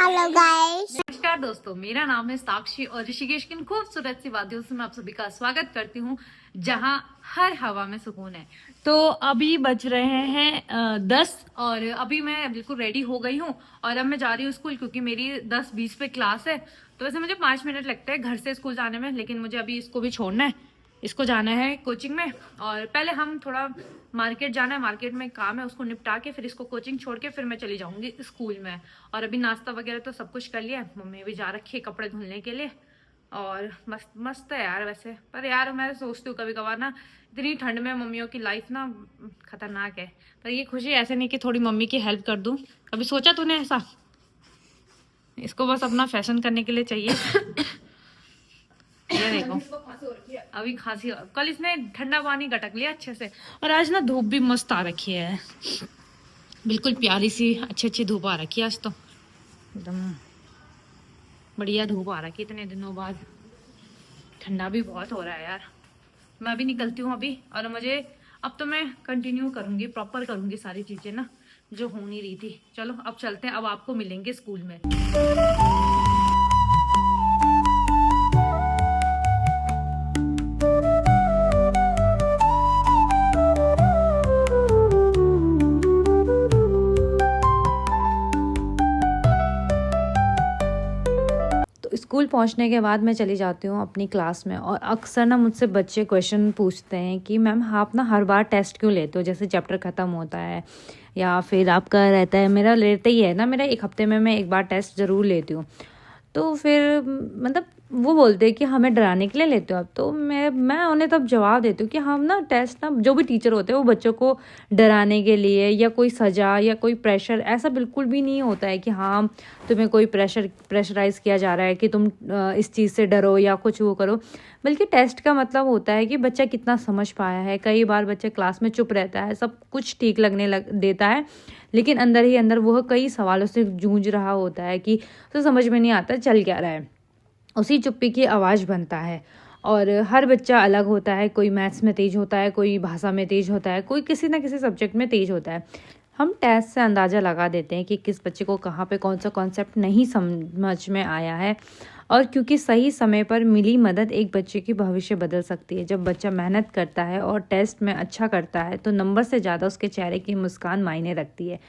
Hello guys. नमस्कार दोस्तों, मेरा नाम है साक्षी और ऋषिकेश की इन खूबसूरत सी वादियों से मैं आप सभी का स्वागत करती हूँ जहाँ हर हवा में सुकून है। तो अभी बज रहे हैं 10 और अभी मैं बिल्कुल रेडी हो गई हूँ और अब मैं जा रही हूँ स्कूल क्योंकि मेरी 10:20 पे क्लास है। तो वैसे मुझे 5 मिनट लगते हैं घर से स्कूल जाने में, लेकिन मुझे अभी इसको भी छोड़ना है, इसको जाना है कोचिंग में। और पहले हम थोड़ा मार्केट जाना है, मार्केट में काम है, उसको निपटा के फिर इसको कोचिंग छोड़ के फिर मैं चली जाऊंगी स्कूल में। और अभी नाश्ता वगैरह तो सब कुछ कर लिया है, मम्मी भी जा रखी है कपड़े धुलने के लिए। और मस्त मस्त है यार वैसे। पर यार मैं सोचती हूँ कभी कभार ना, इतनी ठंड में मम्मियों की लाइफ ना खतरनाक है। पर ये खुशी ऐसे नहीं कि थोड़ी मम्मी की हेल्प कर दूँ। कभी सोचा तूने ऐसा? इसको बस अपना फैशन करने के लिए चाहिए। ये देखो अभी खांसी, कल इसने ठंडा पानी गटक लिया अच्छे से। और आज ना धूप भी मस्त आ रखी है, बिल्कुल प्यारी सी अच्छी अच्छी धूप आ रखी है आज तो, एकदम बढ़िया धूप आ रखी है इतने दिनों बाद। ठंडा भी बहुत हो रहा है यार। मैं अभी निकलती हूँ अभी, और मुझे अब तो मैं कंटिन्यू करूँगी, प्रॉपर करूँगी सारी चीज़ें ना जो हो नहीं रही थी। चलो अब चलते हैं, अब आपको मिलेंगे स्कूल में। स्कूल पहुंचने के बाद मैं चली जाती हूँ अपनी क्लास में। और अक्सर ना मुझसे बच्चे क्वेश्चन पूछते हैं कि मैम आप ना हर बार टेस्ट क्यों लेते हो, जैसे चैप्टर ख़त्म होता है या फिर आपका रहता है, मेरा लेते ही है ना, मेरा 1 हफ्ते में मैं 1 बार टेस्ट ज़रूर लेती हूँ। तो फिर मतलब वो बोलते हैं कि हमें डराने के लिए लेते हो आप। तो मैं उन्हें तब जवाब देती हूँ कि हम ना टेस्ट ना, जो भी टीचर होते हैं वो बच्चों को डराने के लिए या कोई सज़ा या कोई प्रेशर, ऐसा बिल्कुल भी नहीं होता है कि हाँ तुम्हें कोई प्रेशराइज़ किया जा रहा है कि तुम इस चीज़ से डरो या कुछ वो करो। बल्कि टेस्ट का मतलब होता है कि बच्चा कितना समझ पाया है। कई बार बच्चा क्लास में चुप रहता है, सब कुछ ठीक लगने देता है, लेकिन अंदर ही अंदर वह कई सवालों से जूझ रहा होता है कि उसे समझ में नहीं आता चल क्या रहा है। उसी चुप्पी की आवाज़ बनता है। और हर बच्चा अलग होता है, कोई मैथ्स में तेज़ होता है, कोई भाषा में तेज़ होता है, कोई किसी ना किसी सब्जेक्ट में तेज़ होता है। हम टेस्ट से अंदाज़ा लगा देते हैं कि किस बच्चे को कहाँ पे कौन सा कॉन्सेप्ट नहीं समझ में आया है। और क्योंकि सही समय पर मिली मदद एक बच्चे की भविष्य बदल सकती है। जब बच्चा मेहनत करता है और टेस्ट में अच्छा करता है तो नंबर से ज़्यादा उसके चेहरे की मुस्कान मायने रखती है।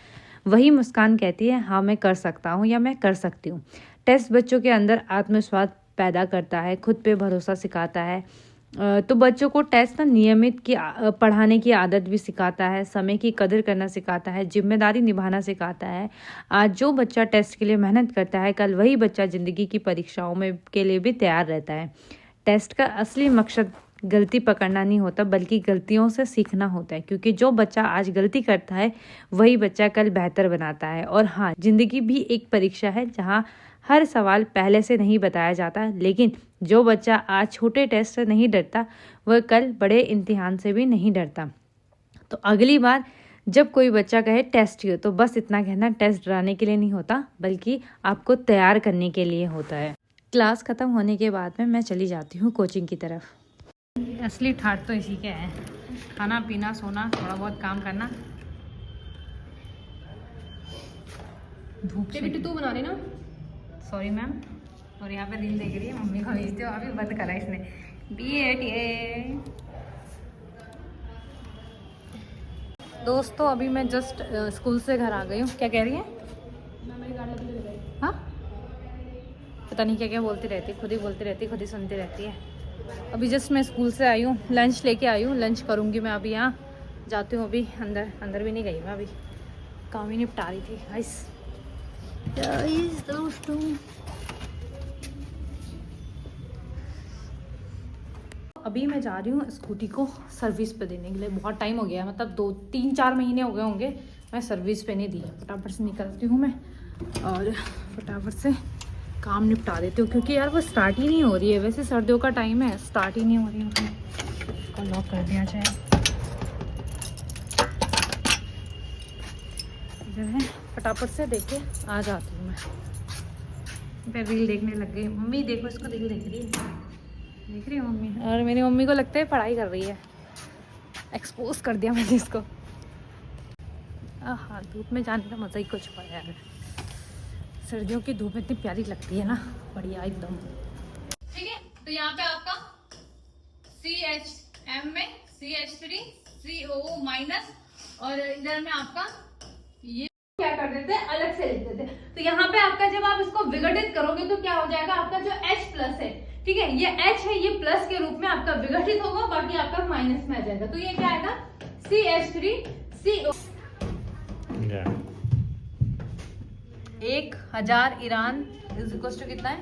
वही मुस्कान कहती है हाँ मैं कर सकता हूँ या मैं कर सकती हूँ। टेस्ट बच्चों के अंदर आत्मविश्वास पैदा करता है, खुद पे भरोसा सिखाता है। तो बच्चों को टेस्ट ना नियमित पढ़ाने की आदत भी सिखाता है, समय की कदर करना सिखाता है, जिम्मेदारी निभाना सिखाता है। आज जो बच्चा टेस्ट के लिए मेहनत करता है, कल वही बच्चा ज़िंदगी की परीक्षाओं में के लिए भी तैयार रहता है। टेस्ट का असली मकसद गलती पकड़ना नहीं होता, बल्कि गलतियों से सीखना होता है। क्योंकि जो बच्चा आज गलती करता है वही बच्चा कल बेहतर बनाता है। और हाँ, जिंदगी भी एक परीक्षा है जहाँ हर सवाल पहले से नहीं बताया जाता, लेकिन जो बच्चा आज छोटे टेस्ट से नहीं डरता वह कल बड़े इम्तिहान से भी नहीं डरता। तो अगली बार जब कोई बच्चा कहे टेस्ट क्यों, तो बस इतना कहना, टेस्ट डराने के लिए नहीं होता बल्कि आपको तैयार करने के लिए होता है। क्लास ख़त्म होने के बाद में मैं चली जाती हूँ कोचिंग की तरफ। असली ठाट तो इसी के है, खाना पीना सोना, थोड़ा बहुत काम करना। धूप से बेटी तू बना रही ना। Sorry ma'am. और यहाँ पे रील देख रही है, मम्मी को भेजते हो, अभी बंद करा इसने। दोस्तों अभी मैं जस्ट स्कूल से घर आ गई हूँ। क्या कह रही है? हाँ पता नहीं क्या क्या बोलती रहती, खुद ही बोलती रहती, खुद ही सुनती रहती है। अभी जस्ट मैं स्कूल से आई हूँ, लंच लेके आई हूँ, लंच करूँगी मैं। अभी यहाँ जाती हूँ, अभी अंदर भी नहीं गई मैं, अभी काम ही निपटा रही थी। गाइस दोस्तों अभी मैं जा रही हूँ स्कूटी को सर्विस पे देने के लिए। बहुत टाइम हो गया, मतलब 2-3-4 महीने हो गए होंगे मैं सर्विस पे नहीं दी। फटाफट से निकलती हूँ मैं और फटाफट से काम निपटा देती हूँ, क्योंकि यार वो स्टार्ट ही नहीं हो रही है। वैसे सर्दियों का टाइम है, स्टार्ट ही नहीं हो रही है। इसको लॉक कर दिया जाए। जो है फटाफट से देख के आ जाती हूँ मैं। रील देखने लग गई। मम्मी देखो, इसको रील देख रही है, देख रही है मम्मी। और मेरी मम्मी को लगता है पढ़ाई कर रही है। एक्सपोज कर दिया मैंने इसको। हाँ, धूप में जाने का मज़ा ही कुछ हुआ यार। सर्दियों की धूप इतनी प्यारी लगती है ना, बढ़िया एकदम। ठीक है, तो यहाँ पे आपका CHM में CH3 CO माइनस, और इधर में आपका ये क्या कर देते हैं, अलग से लिख देते हैं। तो यहाँ पे आपका जब आप इसको विघटित करोगे तो क्या हो जाएगा, आपका जो H प्लस है, ठीक है, ये H है, ये प्लस के रूप में आपका विघटित होगा, बाकी आपका माइनस में आ जाएगा। तो ये क्या आएगा, CH3CO। 1000 Iran is equal to कितना है,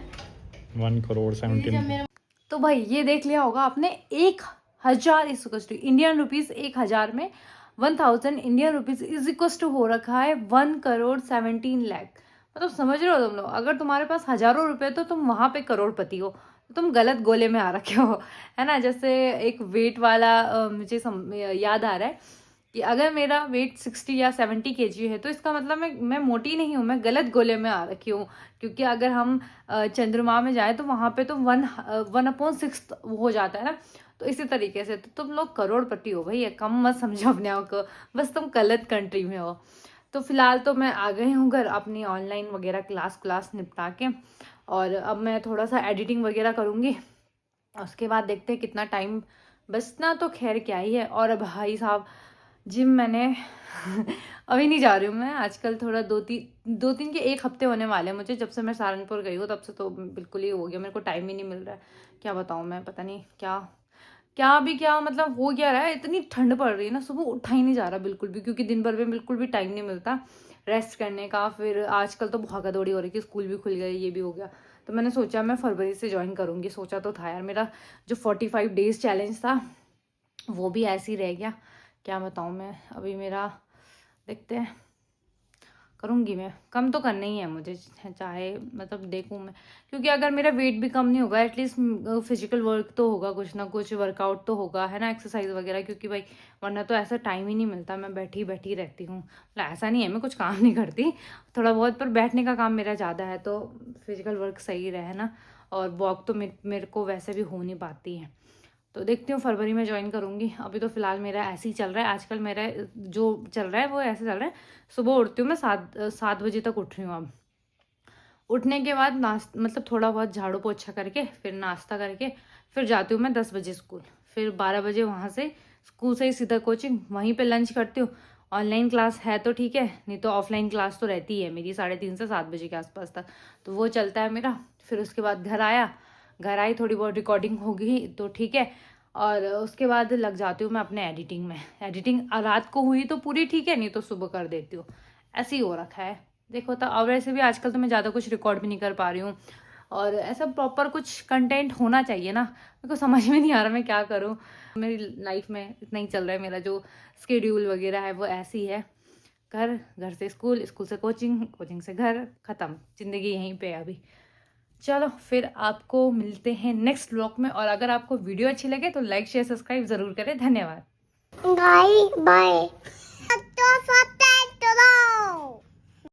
1,17,00,000। तो भाई ये देख लिया होगा आपने, 1000 is equal to Indian rupees, 1000 में 1000 Indian rupees is equal to हो रखा है 1,17,00,000। मतलब समझ रहे हो तुम लोग, अगर तुम्हारे पास हजारों रुपए तो तुम वहां पे करोड़पति हो, तो तुम गलत गोले में आ रखे हो, है ना। जैसे एक वेट वाला मुझे याद आ रहा है कि अगर मेरा वेट 60 या 70 kg है तो इसका मतलब मैं मोटी नहीं हूँ, मैं गलत गोले में आ रखी हूँ। क्योंकि अगर हम चंद्रमा में जाए तो वहाँ पे तो 1/6 हो जाता है ना। तो इसी तरीके से तो तुम लोग करोड़पति हो भाई, कम मत समझो अपने आप को, बस तुम गलत कंट्री में हो। तो फिलहाल तो मैं आ गई हूँ घर अपनी ऑनलाइन वगैरह क्लास निपटा के, और अब मैं थोड़ा सा एडिटिंग वगैरह करूँगी। उसके बाद देखते हैं कितना टाइम बचना, तो खैर क्या ही है। और भाई साहब जिम मैंने अभी नहीं जा रही हूँ मैं आजकल, थोड़ा 2-3 के 1 हफ्ते होने वाले हैं मुझे, जब से मैं सहारनपुर गई हूँ तब से तो बिल्कुल ही हो गया, मेरे को टाइम ही नहीं मिल रहा है। क्या बताऊँ मैं, पता नहीं क्या मतलब हो क्या रहा है। इतनी ठंड पड़ रही है ना, सुबह उठा ही नहीं जा रहा बिल्कुल भी, क्योंकि दिन भर में बिल्कुल भी टाइम नहीं मिलता रेस्ट करने का। फिर आजकल तो भागा दौड़ी हो रही है, स्कूल भी खुल गए, ये भी हो गया। तो मैंने सोचा मैं फरवरी से ज्वाइन करूँगी, सोचा तो था यार। मेरा जो 45 डेज चैलेंज था वो भी ऐसे ही रह गया। क्या बताऊँ मैं, अभी मेरा देखते हैं, करूँगी मैं, कम तो करना ही है मुझे, चाहे मतलब देखूँ मैं। क्योंकि अगर मेरा वेट भी कम नहीं होगा, एटलीस्ट फिजिकल वर्क तो होगा, कुछ ना कुछ वर्कआउट तो होगा, है ना, एक्सरसाइज वगैरह। क्योंकि भाई वरना तो ऐसा टाइम ही नहीं मिलता, मैं बैठी रहती हूँ। मतलब ऐसा नहीं है मैं कुछ काम नहीं करती, थोड़ा बहुत, पर बैठने का काम मेरा ज़्यादा है, तो फिजिकल वर्क सही रहे ना। और वॉक तो मेरे को वैसे भी हो नहीं पाती है। तो देखती हूँ फरवरी में ज्वाइन करूँगी। अभी तो फिलहाल मेरा ऐसे ही चल रहा है, आजकल मेरा जो चल रहा है वो ऐसे चल रहा है। सुबह उठती हूँ मैं 7 बजे तक उठ रही हूँ अब। उठने के बाद मतलब थोड़ा बहुत झाड़ू पोछा करके, फिर नाश्ता करके, फिर जाती हूँ मैं 10 बजे स्कूल। फिर 12 बजे वहाँ से स्कूल से ही सीधा कोचिंग, वहीं पे लंच करती हूँ। ऑनलाइन क्लास है तो ठीक है, नहीं तो ऑफलाइन क्लास तो रहती है मेरी 3:30 से 7 बजे के आसपास तक, तो वो चलता है मेरा। फिर उसके बाद घर आई, थोड़ी बहुत रिकॉर्डिंग होगी तो ठीक है, और उसके बाद लग जाती हूँ मैं अपने एडिटिंग में। एडिटिंग रात को हुई तो पूरी ठीक है, नहीं तो सुबह कर देती हूँ, ऐसे ही हो रखा है। देखो तो अब वैसे भी आजकल तो मैं ज़्यादा कुछ रिकॉर्ड भी नहीं कर पा रही हूँ, और ऐसा प्रॉपर कुछ कंटेंट होना चाहिए ना। मेरे को समझ में नहीं आ रहा मैं क्या करूँ। मेरी लाइफ में इतना ही चल रहा है, मेरा जो स्केड्यूल वगैरह है वो ऐसी है, घर से स्कूल, स्कूल से कोचिंग, कोचिंग से घर, ख़त्म, ज़िंदगी यहीं पे है अभी। चलो फिर आपको मिलते हैं नेक्स्ट व्लॉग में, और अगर आपको वीडियो अच्छी लगे तो लाइक शेयर सब्सक्राइब ज़रूर करें। धन्यवाद, बाय बाय।